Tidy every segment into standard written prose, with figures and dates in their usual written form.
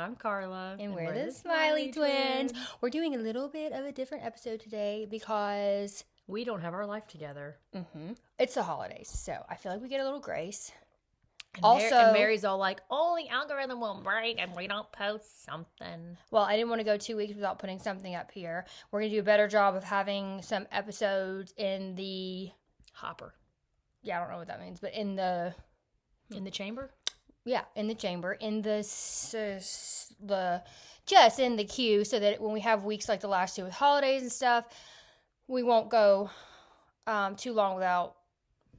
I'm Carla. And we're the Smiley Twins. We're doing a little bit of a different episode today because we don't have our life together. It's the holidays, so I feel like we get a little grace. And Mary's all like, oh, the algorithm will break and we don't post something. Well, I didn't want to go 2 weeks without putting something up here. We're going to do a better job of having some episodes in the... hopper. Yeah, I don't know what that means, but in the... In the chamber? Yeah, in the chamber, in just in the queue, so that when we have weeks like the last two with holidays and stuff, we won't go too long without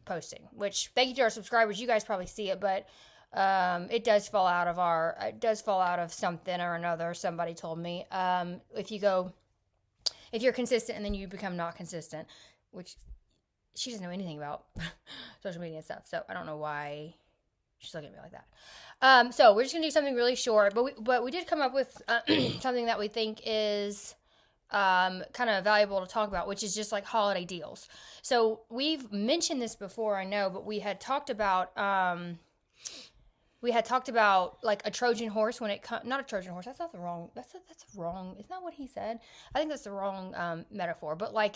posting. Which, thank you to our subscribers, you guys probably see it, but it does fall out of something or another. Somebody told me if you're consistent and then you become not consistent, which she doesn't know anything about social media and stuff, so I don't know why. She's looking at me like that. So we're just going to do something really short, but we did come up with something that we think is kind of valuable to talk about, which is just like holiday deals. So we've mentioned this before, I know, but we had talked about like a Trojan horse when it comes, not a Trojan horse. That's wrong. Isn't that what he said? I think that's the wrong metaphor, but like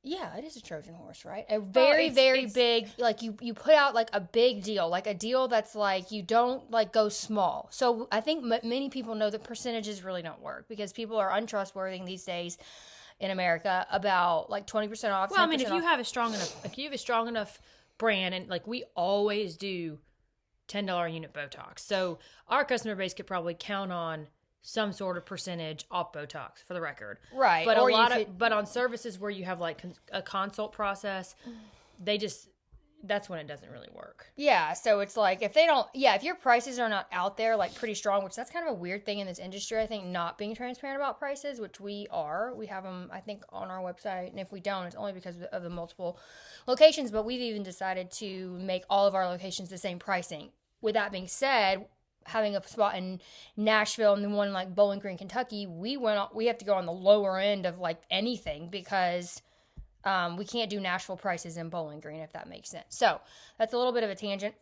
yeah, it is a Trojan horse, right? A very big, like you put out like a big deal, like a deal that's like you don't like go small. So I think many people know that percentages really don't work because people are untrustworthy these days in America about like 20% off. Well, I mean, if you have a strong enough brand, and like we always do $10 unit Botox, so our customer base could probably count on some sort of percentage off Botox, for the record. Right. But but on services where you have like a consult process, that's when it doesn't really work. Yeah. So it's like if your prices are not out there like pretty strong, which that's kind of a weird thing in this industry, I think, not being transparent about prices, which we are. We have them, I think, on our website. And if we don't, it's only because of the multiple locations. But we've even decided to make all of our locations the same pricing. With that being said, having a spot in Nashville and then one in like Bowling Green, Kentucky, we have to go on the lower end of like anything because we can't do Nashville prices in Bowling Green, if that makes sense. So that's a little bit of a tangent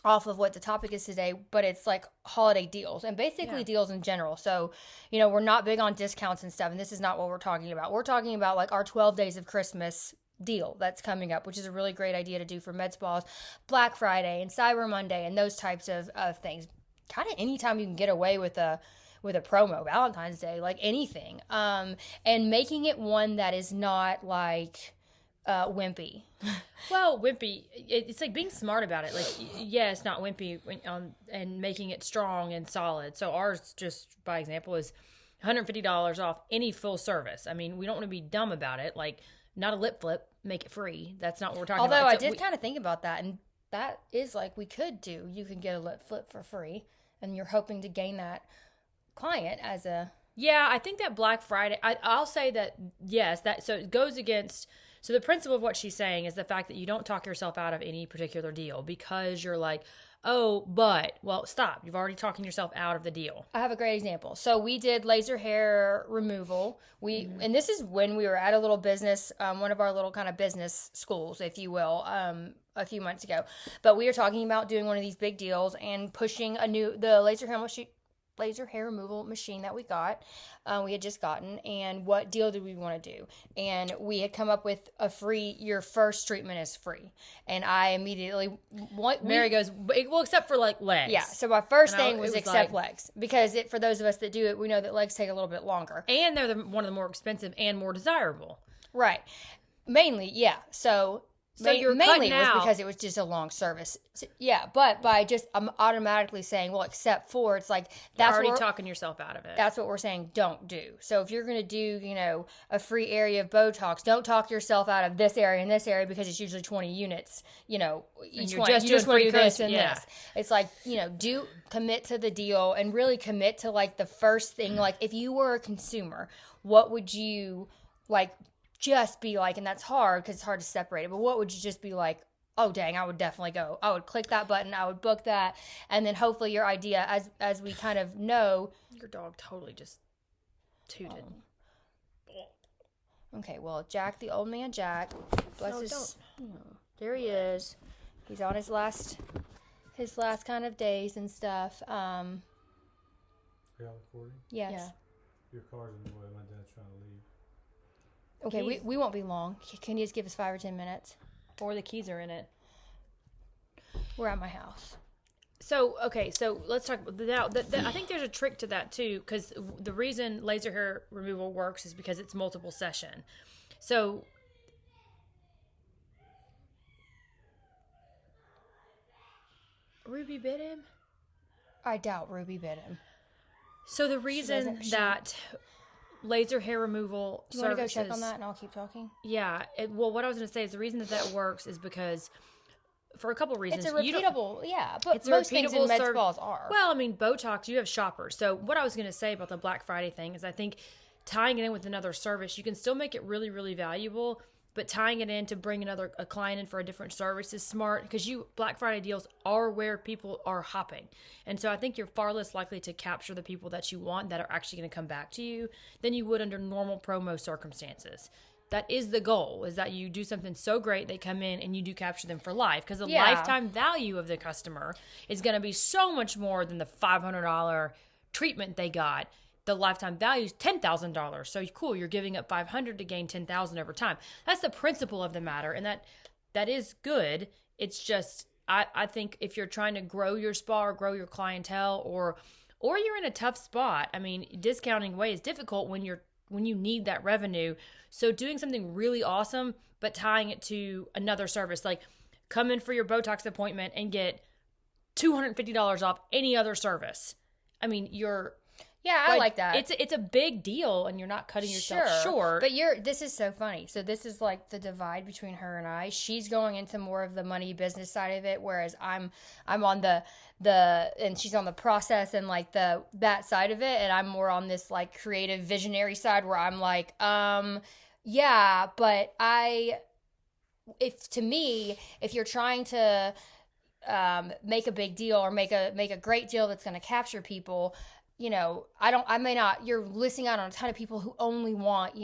off of what the topic is today, but it's like holiday deals and basically deals in general. So, we're not big on discounts and stuff, and this is not what we're talking about. We're talking about like our 12 days of Christmas deal that's coming up, which is a really great idea to do for med spas, Black Friday and Cyber Monday and those types of things. Kind of anytime you can get away with a promo, Valentine's Day, like anything, and making it one that is not like wimpy. Well, wimpy, it's like being smart about it. Like, it's not wimpy and making it strong and solid. So ours, just by example, is $150 off any full service. I mean, we don't want to be dumb about it. Like, not a lip flip, make it free. That's not what we're talking about. Although I did kind of think about that, and that is like you can get a lip flip for free, and you're hoping to gain that client as a... Yeah, I think that Black Friday, I'll say that, yes, so it goes against... So the principle of what she's saying is the fact that you don't talk yourself out of any particular deal because you're like, well, stop. You've already talking yourself out of the deal. I have a great example. So we did laser hair removal. And this is when we were at a little business, one of our little kind of business schools, if you will, a few months ago. But we were talking about doing one of these big deals and pushing the laser hair removal machine that we had just gotten, and what deal did we want to do? And we had come up with your first treatment is free. And I immediately... Mary goes, well, except for like legs. Yeah, so my first thing was except legs. Because for those of us that do it, we know that legs take a little bit longer. And they're one of the more expensive and more desirable. Right. Mainly, yeah. So you're mainly cutting it was out because it was just a long service. So, yeah, but by just I'm automatically saying, well, except for, it's like that's already talking yourself out of it. That's what we're saying don't do. So if you're going to do, a free area of Botox, don't talk yourself out of this area and this area because it's usually 20 units, each one. You just want to do this and this. It's like, commit to the deal and really commit to like the first thing. Like if you were a consumer, what would you like just be like, and that's hard because it's hard to separate it, but what would you just be like, oh dang, I would definitely go. I would click that button, I would book that, and then hopefully your idea, as we kind of know. Your dog totally just tooted. Okay, well, Jack, the old man Jack, bless his... There he is. He's on his last his last kind of days and stuff. Are y'all recording? Yes. Yeah. Your car's in the way. My dad's trying to leave. Okay, we won't be long. Can you just give us 5 or 10 minutes? Or the keys are in it. We're at my house. So, okay, so let's talk about that. I think there's a trick to that too, because the reason laser hair removal works is because it's multiple session. So, Ruby bit him? I doubt Ruby bit him. So the reason that laser hair removal Do you want to go check on that and I'll keep talking? Yeah. Well, what I was going to say is the reason that works is because for a couple of reasons. It's a repeatable, but it's most a things in repeatable med spas are. Well, I mean, Botox, you have shoppers. So what I was going to say about the Black Friday thing is I think tying it in with another service, you can still make it really, really valuable, but tying it in to bring a client in for a different service is smart because Black Friday deals are where people are hopping. And so I think you're far less likely to capture the people that you want that are actually going to come back to you than you would under normal promo circumstances. That is the goal, is that you do something so great they come in and you do capture them for life, because the lifetime value of the customer is going to be so much more than the $500 treatment they got. The lifetime value is $10,000. So cool, you're giving up $500 to gain $10,000 over time. That's the principle of the matter, and that is good. It's just I think if you're trying to grow your spa or grow your clientele, or you're in a tough spot, I mean, discounting away is difficult when you need that revenue. So doing something really awesome, but tying it to another service, like come in for your Botox appointment and get $250 off any other service. I mean, I like that. It's a big deal, and you're not cutting yourself short. But this is so funny. So this is like the divide between her and I. She's going into more of the money business side of it, whereas I'm on the and she's on the process and like that side of it, and I'm more on this like creative visionary side where I'm like, but if you're trying to make a big deal or make a great deal that's going to capture people, you're listing out on a ton of people who only want,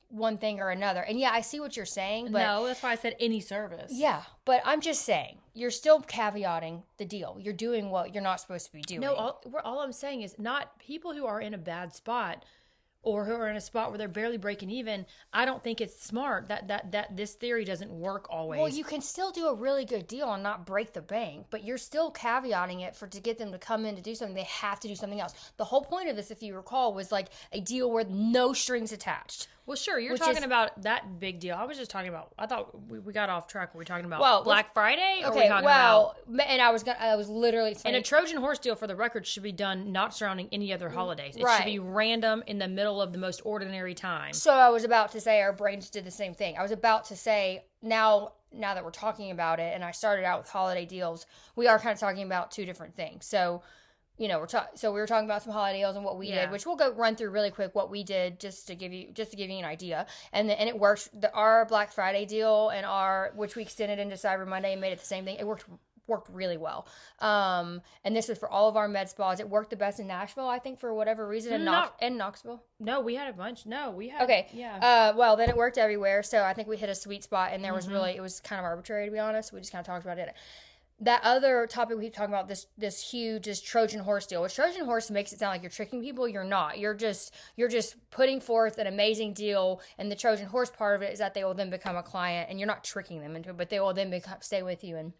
one thing or another. And I see what you're saying, but no, that's why I said any service. Yeah, but I'm just saying, you're still caveating the deal. You're doing what you're not supposed to be doing. No, all I'm saying is not people who are in a bad spot or who are in a spot where they're barely breaking even. I don't think it's smart that this theory doesn't work always. Well, you can still do a really good deal and not break the bank, but you're still caveating it to get them to come in to do something. They have to do something else. The whole point of this, if you recall, was like a deal with no strings attached. Well, sure, you're talking about that big deal. I was just talking about, I thought we got off track. Were we talking about Black Friday? Or Okay, were we talking about, and I was literally... And a Trojan horse deal, for the record, should be done not surrounding any other holidays. It should be random in the middle of the most ordinary time. So I was about to say, our brains did the same thing. I was about to say, now that we're talking about it, and I started out with holiday deals, we are kind of talking about two different things. So... we were talking about some holiday deals and what we did, which we'll go run through really quick what we did just to give you an idea. And it worked. Our Black Friday deal and which we extended into Cyber Monday and made it the same thing. It worked really well. And this was for all of our med spas. It worked the best in Nashville, I think, for whatever reason, and Knoxville. No, we had a bunch. No, we had. Okay. Yeah. Well, then it worked everywhere. So I think we hit a sweet spot, and there was it was kind of arbitrary, to be honest. We just kind of talked about it. That other topic we keep talking about, this huge Trojan horse deal. Which Trojan horse makes it sound like you're tricking people. You're not. You're just putting forth an amazing deal, and the Trojan horse part of it is that they will then become a client, and you're not tricking them into it, but they will then stay with you and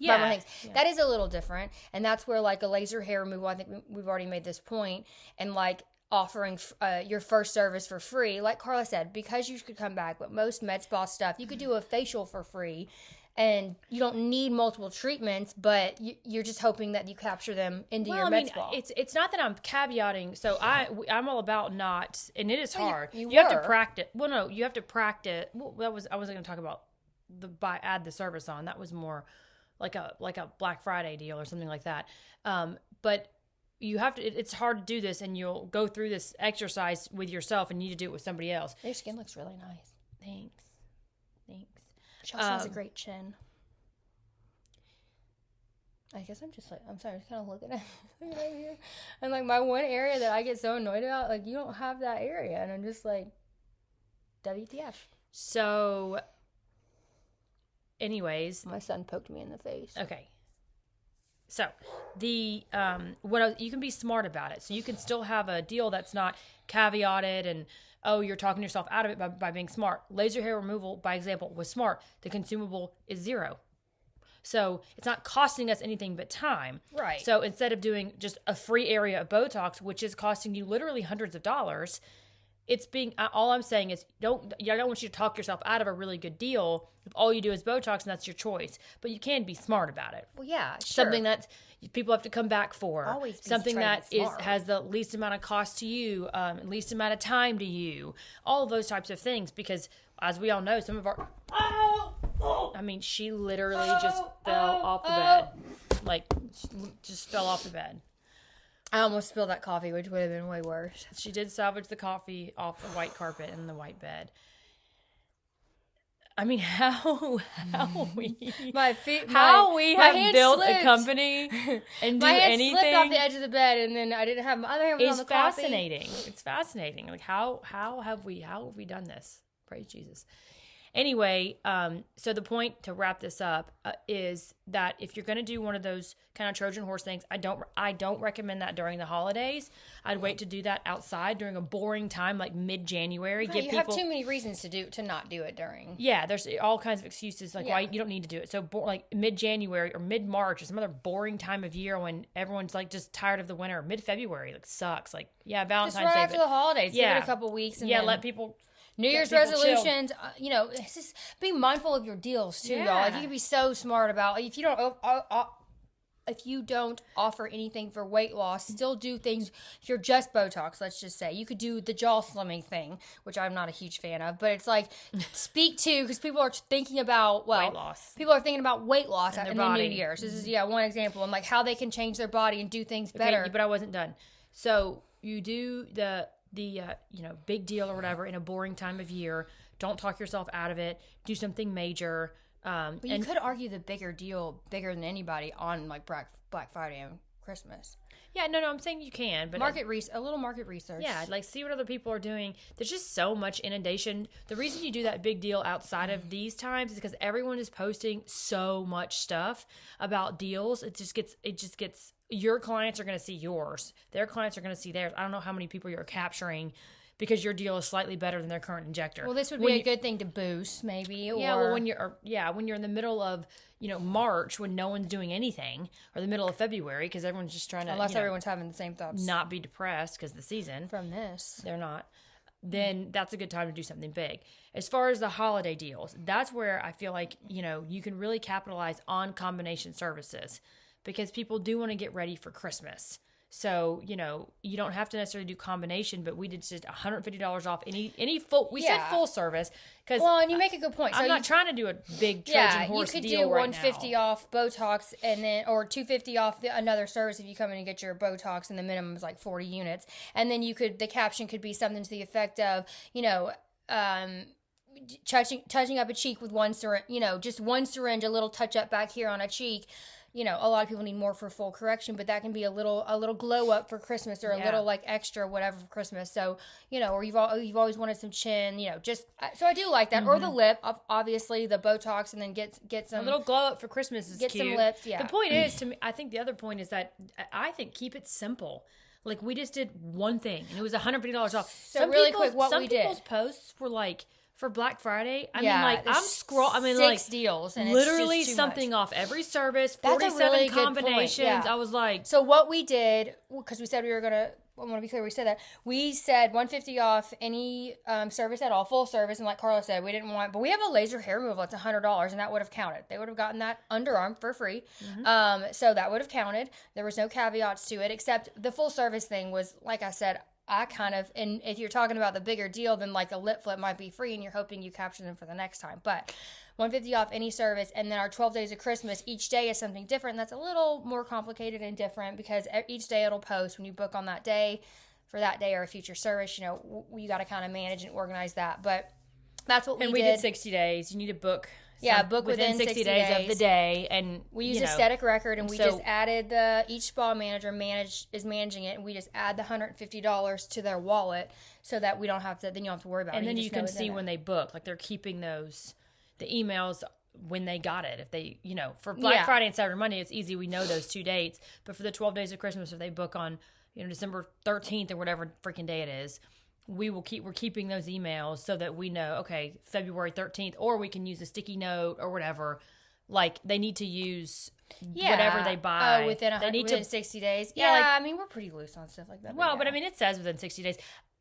buy more things. Yeah. That is a little different, and that's where like a laser hair removal. I think we've already made this point, and like offering your first service for free, like Carla said, because you could come back. But most med spa stuff, you could do a facial for free. And you don't need multiple treatments, but you're just hoping that you capture them into your med spa. It's not that I'm caveating. So I'm all about not, and it is hard. You have to practice. Well, no, you have to practice. Well, I wasn't going to talk about add the service on. That was more like a Black Friday deal or something like that. But you have to. It's hard to do this, and you'll go through this exercise with yourself, and you need to do it with somebody else. Your skin looks really nice. Thanks. She also has a great chin. I guess I'm sorry, I'm just kind of looking at it right here. And like my one area that I get so annoyed about, like you don't have that area. And I'm just like, WTF. So, anyways. My son poked me in the face. Okay. So you can be smart about it. So you can still have a deal that's not caveated and, oh, you're talking yourself out of it by being smart. Laser hair removal, by example, was smart. The consumable is $0. So it's not costing us anything but time. Right. So instead of doing just a free area of Botox, which is costing you literally hundreds of dollars, all I'm saying is I don't want you to talk yourself out of a really good deal if all you do is Botox and that's your choice. But you can be smart about it. Well, yeah, sure. Something that people have to come back for. Always be something trying to that be smart. has the least amount of cost to you, least amount of time to you. All of those types of things, because as we all know, some of our she literally just fell off the bed. Like, just fell off the bed. I almost spilled that coffee, which would have been way worse. She did salvage the coffee off the white carpet and the white bed. I mean, how we have built slipped. a company and do my hand anything. slipped off the edge of the bed, and then I didn't have my other hand was on the coffee. It's fascinating. Like how have we done this? Praise Jesus. Anyway, so the point to wrap this up is that if you're going to do one of those kind of Trojan horse things, I don't recommend that during the holidays. I'd wait to do that outside during a boring time like mid-January. Right, you have too many reasons to not do it during. Yeah, there's all kinds of excuses why you don't need to do it. So like mid-January or mid-March or some other boring time of year when everyone's like just tired of the winter. Mid-February sucks. Like Valentine's Day. Just right after the holidays. Yeah, give it a couple weeks. And let people. New Year's resolutions, it's just being mindful of your deals too, y'all. Like, you can be so smart about if you don't offer anything for weight loss, still do things. If you're just Botox, let's just say you could do the jaw slimming thing, which I'm not a huge fan of, but it's like speak to because people are thinking about weight loss. People are thinking about weight loss in the New Year's. This is one example, and like how they can change their body and do things better. But I wasn't done. So you do the big deal or whatever in a boring time of year. Don't talk yourself out of it. Do something major. But you could argue the bigger deal, bigger than anybody on like Black Friday and Christmas. Yeah, no, I'm saying you can, but a little market research. Yeah, like see what other people are doing. There's just so much inundation. The reason you do that big deal outside of these times is because everyone is posting so much stuff about deals. It just gets. Your clients are going to see yours. Their clients are going to see theirs. I don't know how many people you're capturing because your deal is slightly better than their current injector. Well, this would be a good thing to boost, maybe. When you're in the middle of March when no one's doing anything, or the middle of February because everyone's just trying to everyone's having the same thoughts, not be depressed because the season from this they're not. Then that's a good time to do something big. As far as the holiday deals, that's where I feel like you can really capitalize on combination services. Because people do want to get ready for Christmas. So, you don't have to necessarily do combination, but we did just $150 off any full, we said full service. And you make a good point. I'm not trying to do a big Trojan horse deal. You could do $150 off Botox or $250 off another service if you come in and get your Botox and the minimum is like 40 units. And then the caption could be something to the effect of, touching up a cheek with one syringe, just one syringe, a little touch up back here on a cheek. A lot of people need more for full correction, but that can be a little glow up for Christmas or a little like extra whatever for Christmas. So, or you've always wanted some chin, so I do like that. Mm-hmm. Or the lip, obviously the Botox, and then get some. A little glow up for Christmas is get cute. Some lips, yeah. The point is, to me, I think the other point is that I think keep it simple. Like we just did one thing and it was $150 off. So really quick, some people's posts were like, for Black Friday, I'm 6 deals, and literally it's just something off every service, That's 47 really combinations. Yeah. I was like, so what we did, because we said we were gonna. I want to be clear. We said that we said $150 off any service at all, full service, and like Carla said, we didn't want. But we have a laser hair removal. It's $100, and that would have counted. They would have gotten that underarm for free. Mm-hmm. So that would have counted. There was no caveats to it, except the full service thing was, like I said. And if you're talking about the bigger deal, then like a lip flip might be free and you're hoping you capture them for the next time. But $150 off any service, and then our 12 days of Christmas, each day is something different. And that's a little more complicated and different because each day it'll post when you book on that day for that day or a future service. You got to kind of manage and organize that. But that's what we did. And we did 60 days. You need to book. Book within 60 days of the day, and we used Aesthetic Record, and we just added each spa manager is managing it, and we just add the $150 to their wallet so that we don't have to. Then you don't have to worry about it. And then you can see when they book, like they're keeping the emails when they got it. If they, for Black Friday and Cyber Monday, it's easy. We know those 2 dates. But for the 12 days of Christmas, if they book on, December 13th or whatever freaking day it is, we're keeping those emails so that we know, okay, February 13th, or we can use a sticky note or whatever. Like, they need to use whatever they buy. Within 60 days. Yeah, I mean, we're pretty loose on stuff like that. Well, but I mean, it says within 60 days.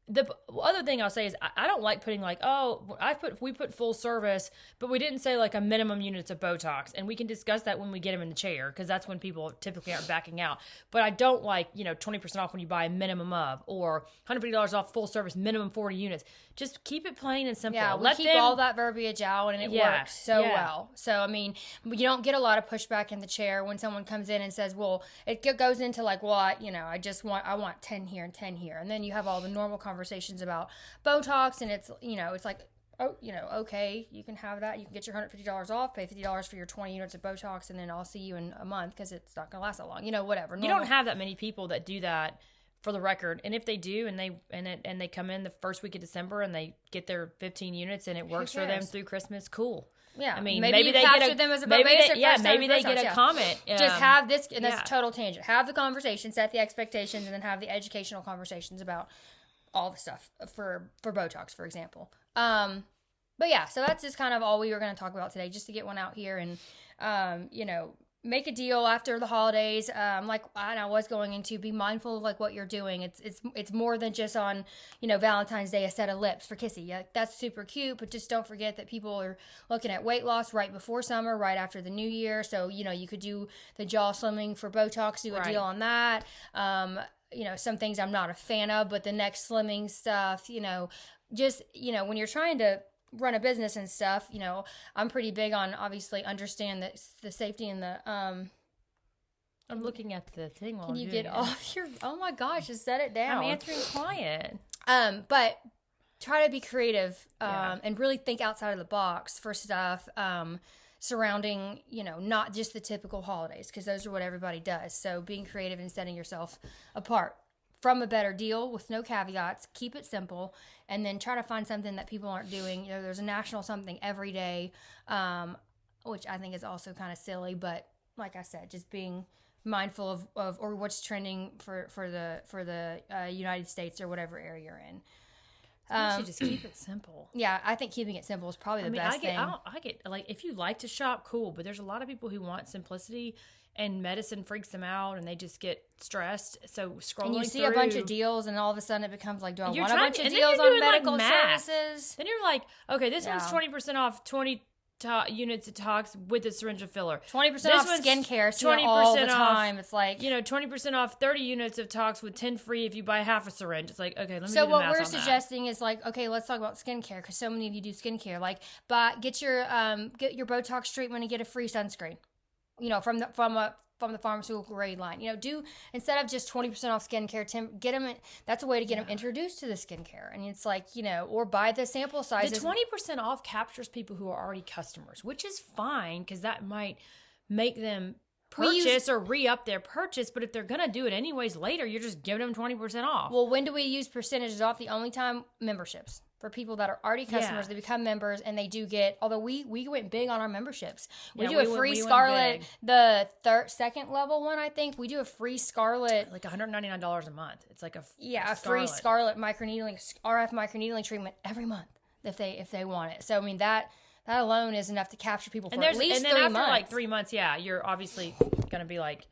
The other thing I'll say is I don't like putting like, we put full service, but we didn't say like a minimum units of Botox. And we can discuss that when we get them in the chair, because that's when people typically aren't backing out. But I don't like, 20% off when you buy a minimum of, or $150 off full service, minimum 40 units. Just keep it plain and simple. Yeah, we keep all that verbiage out, and it works so well. So, I mean, you don't get a lot of pushback in the chair when someone comes in and says, well, it goes into like, well, I want 10 here and 10 here. And then you have all the normal conversations about Botox, and it's, it's like, okay, you can have that. You can get your $150 off, pay $50 for your 20 units of Botox, and then I'll see you in a month because it's not going to last that long. Whatever. You don't have that many people that do that, for the record. And if they do, and they come in the first week of December and they get their 15 units and it works for them through Christmas, cool. Yeah, I mean, maybe they get them as a maybe they get a comment. Just have this, and that's a total tangent. Have the conversation, set the expectations, and then have the educational conversations about all the stuff for Botox, for example. But yeah, so that's just kind of all we were going to talk about today, just to get one out here and make a deal after the holidays. Like I was going into, be mindful of like what you're doing. It's more than just on, Valentine's Day, a set of lips for Kissy. Yeah, that's super cute, but just don't forget that people are looking at weight loss right before summer, right after the new year. So, you could do the jaw slimming for Botox, do a deal on that. Some things I'm not a fan of, but the neck slimming stuff, just, when you're trying to run a business and stuff, I'm pretty big on obviously understand the safety and the I'm looking at the thing while can you get off your oh my gosh, just set it down. I'm answering a client. But try to be creative and really think outside of the box for stuff surrounding, not just the typical holidays, because those are what everybody does. So being creative and setting yourself apart from a better deal with no caveats, keep it simple, and then try to find something that people aren't doing. There's a national something every day, which I think is also kind of silly, but like I said, just being mindful of or what's trending for the United States or whatever area you're in. Just keep it simple. Yeah, I think keeping it simple is probably the best thing. I get like, if you like to shop, cool, but there's a lot of people who want simplicity, and medicine freaks them out, and they just get stressed. So scrolling and you see a bunch of deals, and all of a sudden it becomes like, do I want a bunch of and deals on medical services? Then you're like, okay, this one's 20% off 20 units of Tox with a syringe of filler. 20% off skincare. 20% all the time. It's like 20% off 30 units of Tox with 10 free if you buy half a syringe. It's like, okay, let me. So what we're suggesting is like, okay, let's talk about skincare, because so many of you do skincare. Like, get your Botox treatment and get a free sunscreen. From the pharmaceutical grade line. Do, instead of just 20% off skincare, get them, that's a way to get them introduced to the skincare. And it's like, or buy the sample sizes. The 20% off captures people who are already customers, which is fine, because that might make them purchase or re-up their purchase. But if they're going to do it anyways later, you're just giving them 20% off. Well, when do we use percentages off? The only time, memberships. For people that are already customers, they become members, and they do get, although we went big on our memberships. We do a free Scarlet, the second level one, I think. We do a free Scarlet. Like $199 a month. It's like a free Scarlet microneedling, RF microneedling treatment every month if they want it. So, I mean, that alone is enough to capture people for at least 3 months. And then after like 3 months, you're obviously going to be like,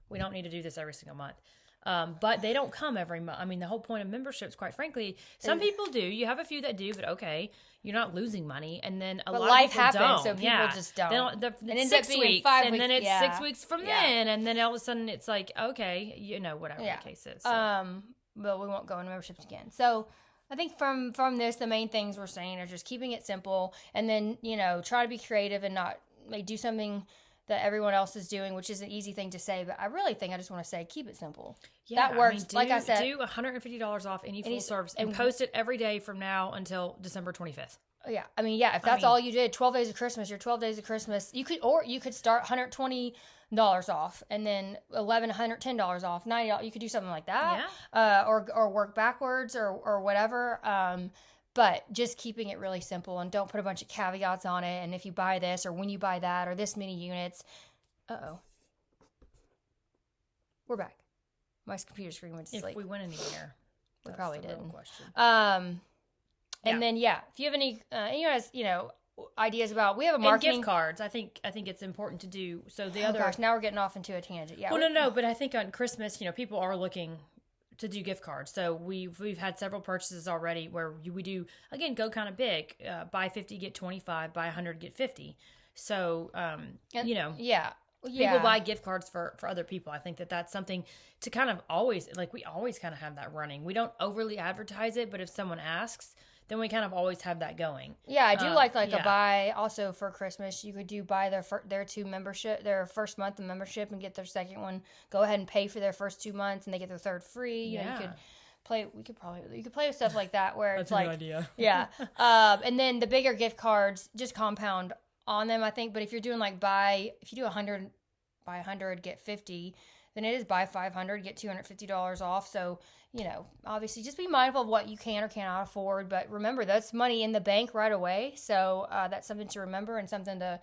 we don't need to do this every single month. But they don't come every month. I mean, the whole point of memberships, quite frankly, some people do. You have a few that do, but okay, you're not losing money. And then a lot life of people happens, don't. So people just don't. It ends up being 5 weeks, and then it's 6 weeks from then, and then all of a sudden it's like, okay, whatever the case is. So. But we won't go into memberships again. So I think from this, the main things we're saying are just keeping it simple, and then try to be creative and not do something that everyone else is doing, which is an easy thing to say, but I really think I just want to say, keep it simple. Yeah, that works. I like I said, do $150 off any full service and post it every day from now until December 25th. Yeah. I mean, if that's all you did, 12 days of Christmas, your 12 days of Christmas, you could start $120 off and then $110 off, $90. You could do something like that. Yeah. Or work backwards or whatever. But just keeping it really simple, and don't put a bunch of caveats on it. And if you buy this, or when you buy that, or this many units. We're back. My computer screen went to sleep. If we went anywhere. We probably didn't. Question. And then, if you have any, ideas about, we have a marketing. And gift cards. I think it's important to do. So the other. Gosh, now we're getting off into a tangent. Yeah. Well, no, but I think on Christmas, people are looking to do gift cards. So we've had several purchases already where we do, again, go kind of big. Buy 50, get 25. Buy 100, get 50. So, Yeah. People buy gift cards for other people. I think that's something to kind of always, we always kind of have that running. We don't overly advertise it, but if someone asks, then we kind of always have that going. Yeah, I do like a buy also for Christmas. You could buy their first month of membership and get their second one. Go ahead and pay for their first 2 months and they get their third free. You could play with stuff like that where it's like, that's a good idea. Yeah. And then the bigger gift cards just compound on them, I think. But if you're doing if you do 100, buy 100, get 50, then it is buy 500, get $250 off. So, obviously just be mindful of what you can or cannot afford. But remember, that's money in the bank right away. So that's something to remember, and something to,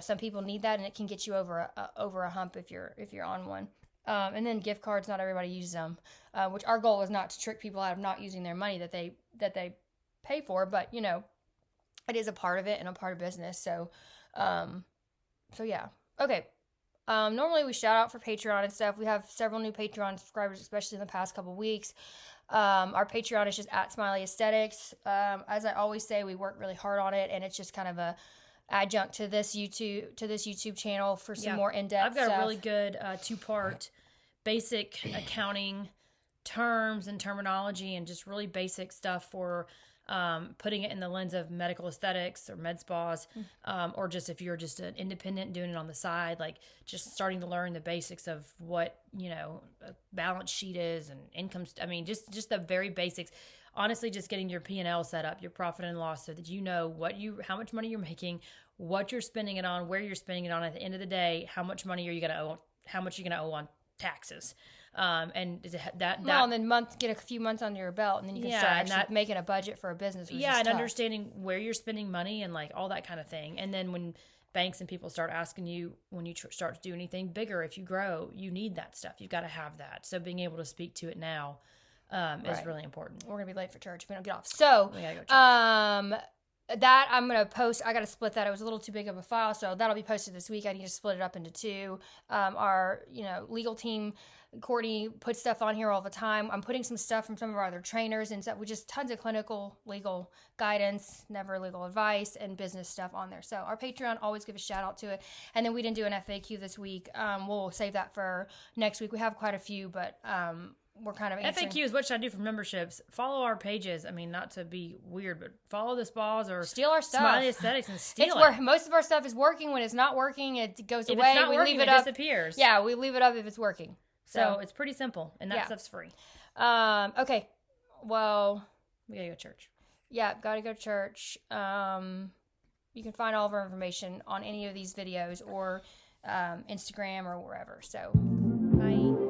some people need that, and it can get you over a hump if you're on one. And then gift cards, not everybody uses them, which our goal is not to trick people out of not using their money that they pay for. But, it is a part of it and a part of business. So yeah. Okay. Normally we shout out for Patreon and stuff. We have several new Patreon subscribers, especially in the past couple weeks. Our Patreon is just at Smiley Aesthetics. As I always say, we work really hard on it, and it's just kind of a adjunct to this YouTube channel for some more in-depth I've got stuff. a really good 2-part basic accounting terms and terminology, and just really basic stuff for putting it in the lens of medical aesthetics or med spas, or just if you're just an independent doing it on the side, just starting to learn the basics of what, a balance sheet is and income. Just the very basics. Honestly, just getting your P&L set up, your profit and loss, so that how much money you're making, what you're spending it on, where you're spending it on. At the end of the day, how much money are you going to owe? How much you're going to owe on taxes? And then get a few months under your belt, and then you can start actually making a budget for a business. And understanding where you're spending money and all that kind of thing. And then when banks and people start asking you, when you start to do anything bigger, if you grow, you need that stuff. You've got to have that. So being able to speak to it now is really important. We're gonna be late for church if we don't get off. So we gotta go church. that I'm going to post. I got to split that. It was a little too big of a file, so that'll be posted this week. I need to split it up into 2. Our legal team, Courtney, puts stuff on here all the time. I'm putting some stuff from some of our other trainers and stuff with just tons of clinical legal guidance, never legal advice, and business stuff on there. So our Patreon, always give a shout out to it. And then we didn't do an FAQ this week. We'll save that for next week. We have quite a few, but we're kind of answering. FAQs, what should I do for memberships? Follow our pages. Not to be weird, but follow the spas or steal our stuff. Smiley Aesthetics and steal it's it. Where most of our stuff is working. When it's not working, it goes if away. It's not we working, leave it up. Disappears. Yeah, we leave it up if it's working. So it's pretty simple, and that stuff's free. Okay. Well, we gotta go to church. Yeah, gotta go to church. You can find all of our information on any of these videos or Instagram or wherever. So, bye.